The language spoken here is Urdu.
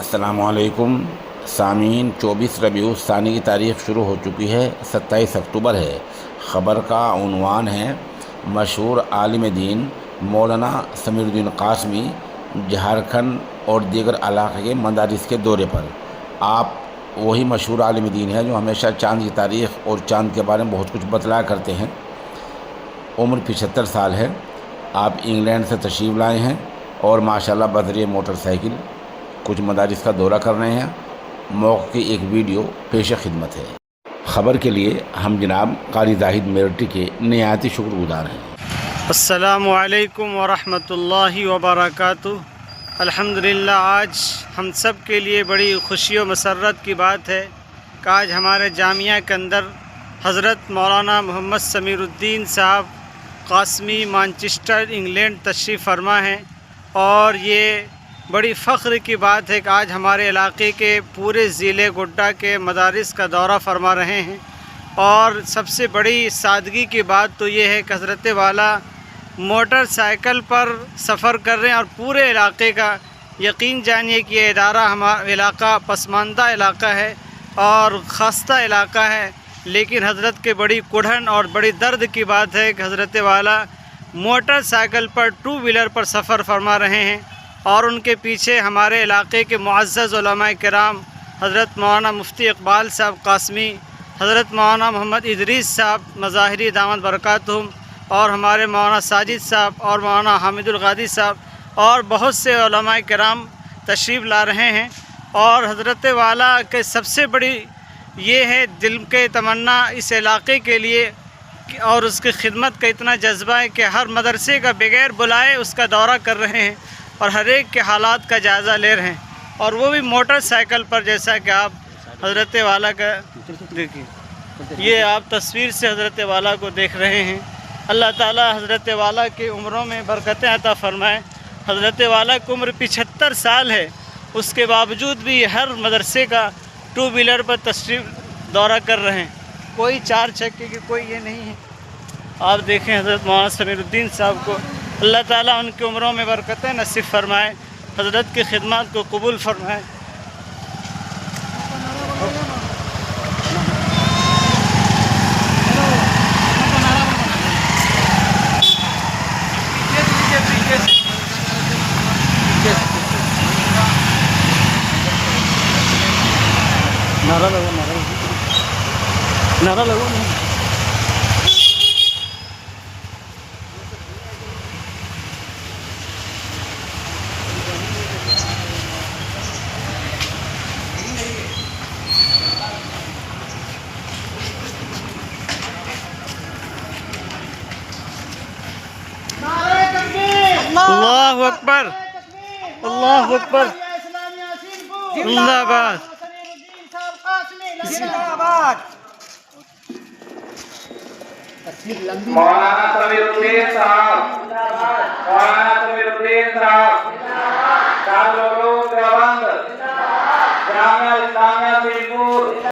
السلام علیکم سامعین، 24 ربیع الثانی کی تاریخ شروع ہو چکی ہے، 27 اکتوبر ہے۔ خبر کا عنوان ہے: مشہور عالم دین مولانا سمیر الدین قاسمی جھارکھنڈ اور دیگر علاقے کے مدارس کے دورے پر۔ آپ وہی مشہور عالم دین ہیں جو ہمیشہ چاند کی تاریخ اور چاند کے بارے میں بہت کچھ بتلایا کرتے ہیں۔ عمر 75 سال ہے۔ آپ انگلینڈ سے تشریف لائے ہیں اور ماشاءاللہ بذریعہ موٹر سائیکل کچھ مدارس کا دورہ کر رہے ہیں۔ موقع کی ایک ویڈیو پیش خدمت ہے۔ خبر کے لیے ہم جناب قاری زاہد میرٹی کے نہایت شکر گزار ہیں۔ السلام علیکم ورحمۃ اللہ وبرکاتہ۔ الحمدللہ، آج ہم سب کے لیے بڑی خوشی و مسرت کی بات ہے کہ آج ہمارے جامعہ کے اندر حضرت مولانا محمد سمیر الدین صاحب قاسمی مانچسٹر انگلینڈ تشریف فرما ہیں، اور یہ بڑی فخر کی بات ہے کہ آج ہمارے علاقے کے پورے ضلع گڈا کے مدارس کا دورہ فرما رہے ہیں۔ اور سب سے بڑی سادگی کی بات تو یہ ہے کہ حضرت والا موٹر سائیکل پر سفر کر رہے ہیں، اور پورے علاقے کا یقین جانیے کہ یہ ادارہ ہمارا علاقہ پسماندہ علاقہ ہے اور خستہ علاقہ ہے، لیکن حضرت کے بڑی کڑھن اور بڑی درد کی بات ہے کہ حضرت والا موٹر سائیکل پر 2 ویلر پر سفر فرما رہے ہیں، اور ان کے پیچھے ہمارے علاقے کے معزز علماء کرام حضرت مولانا مفتی اقبال صاحب قاسمی، حضرت مولانا محمد ادریس صاحب مظاہری دامت برکاتہم، اور ہمارے مولانا ساجد صاحب اور مولانا حامد الغادی صاحب اور بہت سے علماء کرام تشریف لا رہے ہیں۔ اور حضرت والا کے سب سے بڑی یہ ہے دل کے تمنا اس علاقے کے لیے، اور اس کی خدمت کا اتنا جذبہ ہے کہ ہر مدرسے کا بغیر بلائے اس کا دورہ کر رہے ہیں اور ہر ایک کے حالات کا جائزہ لے رہے ہیں، اور وہ بھی موٹر سائیکل پر، جیسا کہ آپ حضرت والا کا دیکھیے، یہ آپ تصویر سے حضرت والا کو دیکھ رہے ہیں۔ اللہ تعالی حضرت والا کی عمروں میں برکتیں عطا فرمائے۔ حضرت والا کی عمر 75 سال ہے، اس کے باوجود بھی ہر مدرسے کا 2 ویلر پر تشریف دورہ کر رہے ہیں، کوئی 4 چکے کی کوئی یہ نہیں ہے۔ آپ دیکھیں حضرت مولانا سمیر الدین صاحب کو، اللہ تعالیٰ ان کی عمروں میں برکتیں نصیب فرمائے، حضرت کی خدمات کو قبول فرمائے۔ نعرہ لگو اللہ اکبر، اللہ اکبر، زندہ باد، مولانا سمیر الدین صاحب، مولانا سمیر الدین صاحب